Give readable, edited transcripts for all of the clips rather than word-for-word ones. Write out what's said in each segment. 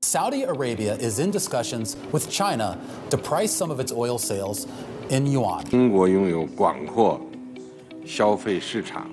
Saudi Arabia is in discussions with China to price some of its oil sales in yuan. 中国拥有广阔消费市场。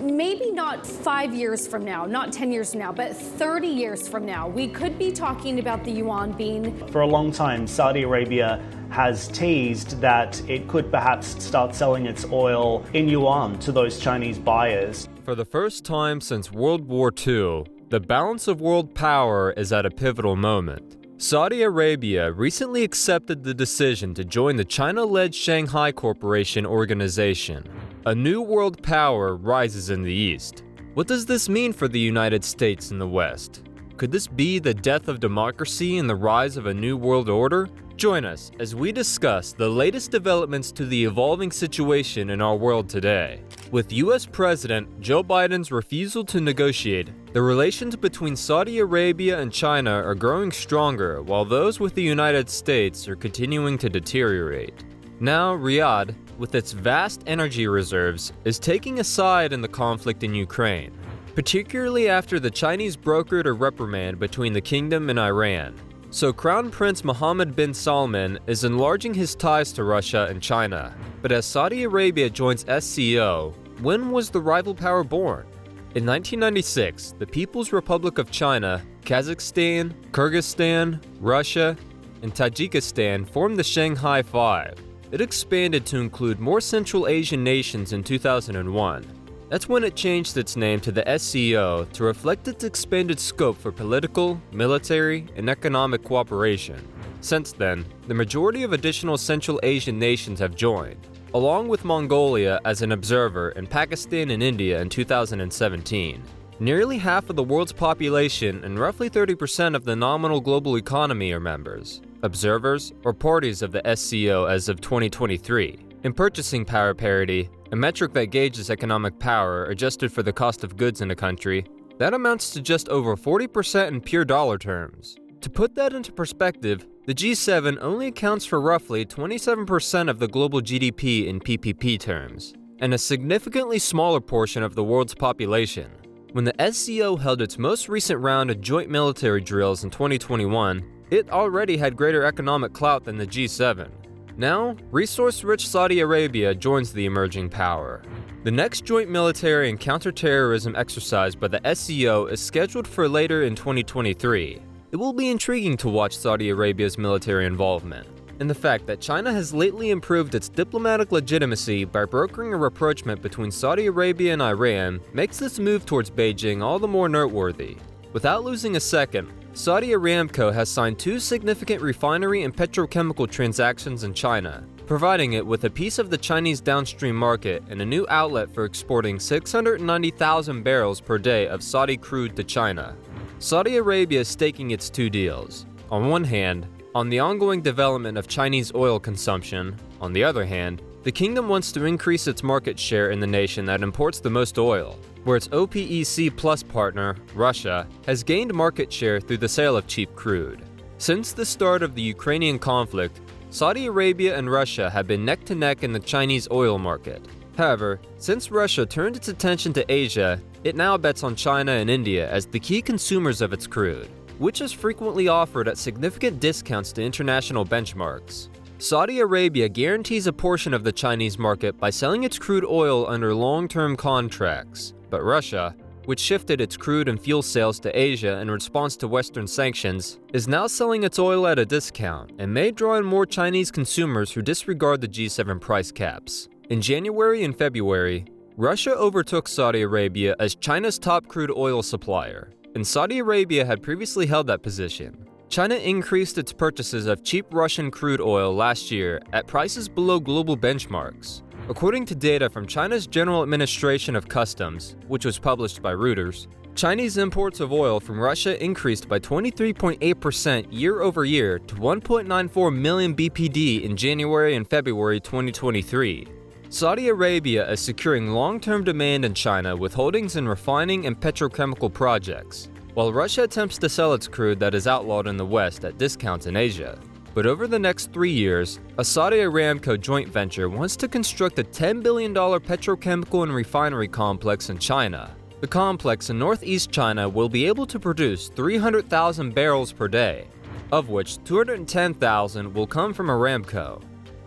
Maybe not 5 years from now, not 10 years from now, but 30 years from now, we could be talking about the yuan being... For a long time, Saudi Arabia has teased that it could perhaps start selling its oil in yuan to those Chinese buyers. For the first time since World War II, the balance of world power is at a pivotal moment. Saudi Arabia recently accepted the decision to join the China-led Shanghai Corporation organization. A new world power rises in the east. What does this mean for the United States and the West? Could this be the death of democracy and the rise of a new world order? Join us as we discuss the latest developments to the evolving situation in our world today. With US President Joe Biden's refusal to negotiate, the relations between Saudi Arabia and China are growing stronger, while those with the United States are continuing to deteriorate. Now, Riyadh, with its vast energy reserves, is taking a side in the conflict in Ukraine, particularly after the Chinese brokered a reprimand between the kingdom and Iran. So Crown Prince Mohammed bin Salman is enlarging his ties to Russia and China. But as Saudi Arabia joins SCO, when was the rival power born? In 1996, the People's Republic of China, Kazakhstan, Kyrgyzstan, Russia, and Tajikistan formed the Shanghai Five. It expanded to include more Central Asian nations in 2001. That's when it changed its name to the SCO to reflect its expanded scope for political, military, and economic cooperation. Since then, the majority of additional Central Asian nations have joined, along with Mongolia as an observer and Pakistan and India in 2017. Nearly half of the world's population and roughly 30% of the nominal global economy are members, observers, or parties of the SCO as of 2023. In purchasing power parity, a metric that gauges economic power adjusted for the cost of goods in a country, that amounts to just over 40% in pure dollar terms. To put that into perspective, the G7 only accounts for roughly 27% of the global GDP in PPP terms, and a significantly smaller portion of the world's population. When the SCO held its most recent round of joint military drills in 2021, it already had greater economic clout than the G7. Now, resource-rich Saudi Arabia joins the emerging power. The next joint military and counterterrorism exercise by the SCO is scheduled for later in 2023. It will be intriguing to watch Saudi Arabia's military involvement, and the fact that China has lately improved its diplomatic legitimacy by brokering a rapprochement between Saudi Arabia and Iran makes this move towards Beijing all the more noteworthy. Without losing a second, Saudi Aramco has signed 2 significant refinery and petrochemical transactions in China, providing it with a piece of the Chinese downstream market and a new outlet for exporting 690,000 barrels per day of Saudi crude to China. Saudi Arabia is staking its 2 deals. On one hand, on the ongoing development of Chinese oil consumption. On the other hand, the kingdom wants to increase its market share in the nation that imports the most oil, where its OPEC Plus partner, Russia, has gained market share through the sale of cheap crude. Since the start of the Ukrainian conflict, Saudi Arabia and Russia have been neck to neck in the Chinese oil market. However, since Russia turned its attention to Asia, it now bets on China and India as the key consumers of its crude, which is frequently offered at significant discounts to international benchmarks. Saudi Arabia guarantees a portion of the Chinese market by selling its crude oil under long-term contracts. But Russia, which shifted its crude and fuel sales to Asia in response to Western sanctions, is now selling its oil at a discount and may draw in more Chinese consumers who disregard the G7 price caps. In January and February, Russia overtook Saudi Arabia as China's top crude oil supplier, and Saudi Arabia had previously held that position. China increased its purchases of cheap Russian crude oil last year at prices below global benchmarks. According to data from China's General Administration of Customs, which was published by Reuters, Chinese imports of oil from Russia increased by 23.8% year over year to 1.94 million BPD in January and February 2023. Saudi Arabia is securing long-term demand in China with holdings in refining and petrochemical projects, while Russia attempts to sell its crude that is outlawed in the West at discounts in Asia. But over the next 3 years, a Saudi Aramco joint venture wants to construct a $10 billion petrochemical and refinery complex in China. The complex in northeast China will be able to produce 300,000 barrels per day, of which 210,000 will come from Aramco.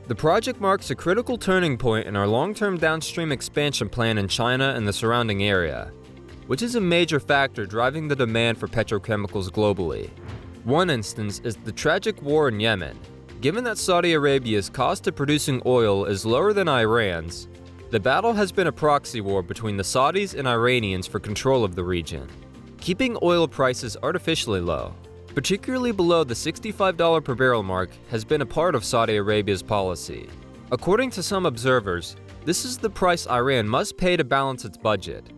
The project marks a critical turning point in our long-term downstream expansion plan in China and the surrounding area, which is a major factor driving the demand for petrochemicals globally. One instance is the tragic war in Yemen. Given that Saudi Arabia's cost of producing oil is lower than Iran's, the battle has been a proxy war between the Saudis and Iranians for control of the region, keeping oil prices artificially low. Particularly below the $65 per barrel mark has been a part of Saudi Arabia's policy. According to some observers, this is the price Iran must pay to balance its budget.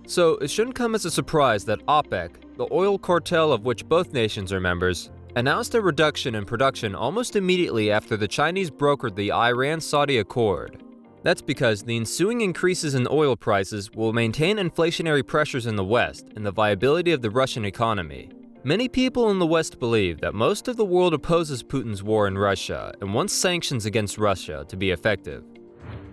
So it shouldn't come as a surprise that OPEC, the oil cartel of which both nations are members, announced a reduction in production almost immediately after the Chinese brokered the Iran-Saudi Accord. That's because the ensuing increases in oil prices will maintain inflationary pressures in the West and the viability of the Russian economy. Many people in the West believe that most of the world opposes Putin's war in Russia and wants sanctions against Russia to be effective.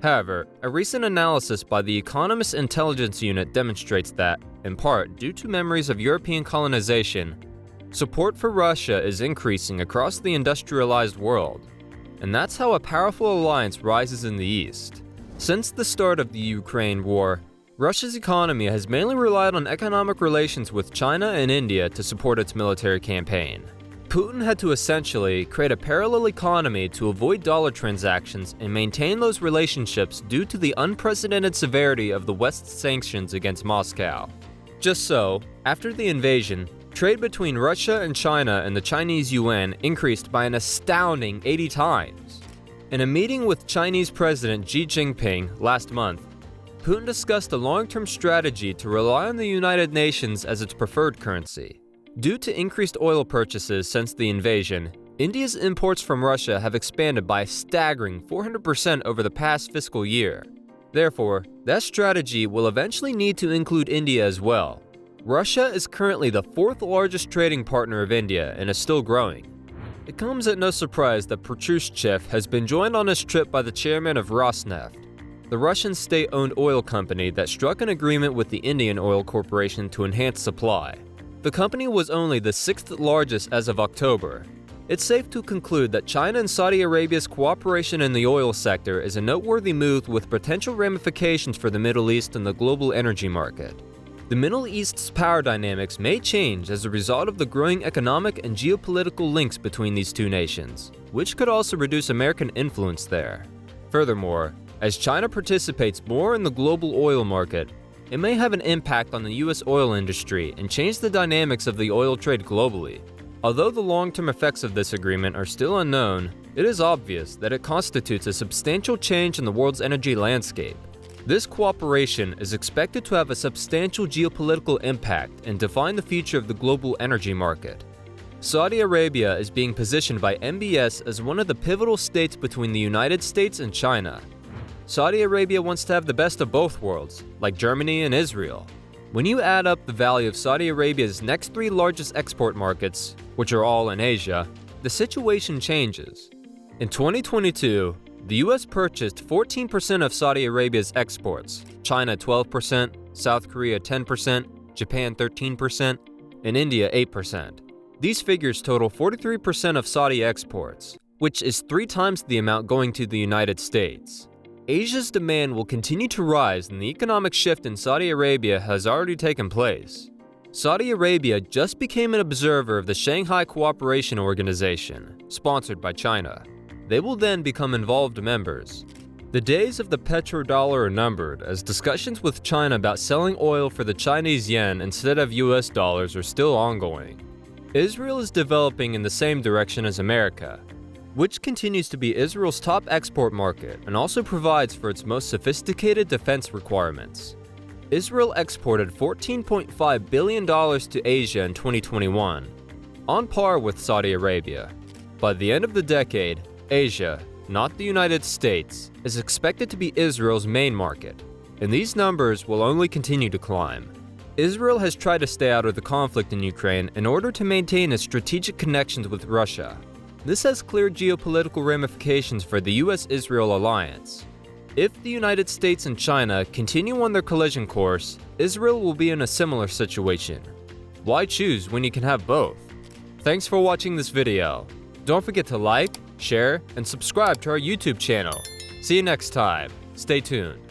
However, a recent analysis by the Economist Intelligence Unit demonstrates that, in part due to memories of European colonization, support for Russia is increasing across the industrialized world. And that's how a powerful alliance rises in the East. Since the start of the Ukraine war, Russia's economy has mainly relied on economic relations with China and India to support its military campaign. Putin had to essentially create a parallel economy to avoid dollar transactions and maintain those relationships due to the unprecedented severity of the West's sanctions against Moscow. Just so, after the invasion, trade between Russia and China and the Chinese yuan increased by an astounding 80 times. In a meeting with Chinese President Xi Jinping last month, Putin discussed a long-term strategy to rely on the United Nations as its preferred currency. Due to increased oil purchases since the invasion, India's imports from Russia have expanded by a staggering 400% over the past fiscal year. Therefore, that strategy will eventually need to include India as well. Russia is currently the fourth largest trading partner of India and is still growing. It comes at no surprise that Patrushev has been joined on his trip by the chairman of Rosneft, the Russian state-owned oil company that struck an agreement with the Indian Oil Corporation to enhance supply. The company was only the sixth largest as of October. It's safe to conclude that China and Saudi Arabia's cooperation in the oil sector is a noteworthy move with potential ramifications for the Middle East and the global energy market. The Middle East's power dynamics may change as a result of the growing economic and geopolitical links between these two nations, which could also reduce American influence there. Furthermore, as China participates more in the global oil market, it may have an impact on the US oil industry and change the dynamics of the oil trade globally. Although the long-term effects of this agreement are still unknown, it is obvious that it constitutes a substantial change in the world's energy landscape. This cooperation is expected to have a substantial geopolitical impact and define the future of the global energy market. Saudi Arabia is being positioned by MBS as one of the pivotal states between the United States and China. Saudi Arabia wants to have the best of both worlds, like Germany and Israel. When you add up the value of Saudi Arabia's next three largest export markets, which are all in Asia, the situation changes. In 2022, the US purchased 14% of Saudi Arabia's exports, China 12%, South Korea 10%, Japan 13%, and India 8%. These figures total 43% of Saudi exports, which is 3 times the amount going to the United States. Asia's demand will continue to rise and the economic shift in Saudi Arabia has already taken place. Saudi Arabia just became an observer of the Shanghai Cooperation Organization, sponsored by China. They will then become involved members. The days of the petrodollar are numbered, as discussions with China about selling oil for the Chinese yen instead of US dollars are still ongoing. Israel is developing in the same direction as America, which continues to be Israel's top export market and also provides for its most sophisticated defense requirements. Israel exported $14.5 billion to Asia in 2021, on par with Saudi Arabia. By the end of the decade, Asia, not the United States, is expected to be Israel's main market, and these numbers will only continue to climb. Israel has tried to stay out of the conflict in Ukraine in order to maintain its strategic connections with Russia. This has clear geopolitical ramifications for the US-Israel alliance. If the United States and China continue on their collision course, Israel will be in a similar situation. Why choose when you can have both? Thanks for watching this video. Don't forget to like, share, and subscribe to our YouTube channel. See you next time. Stay tuned.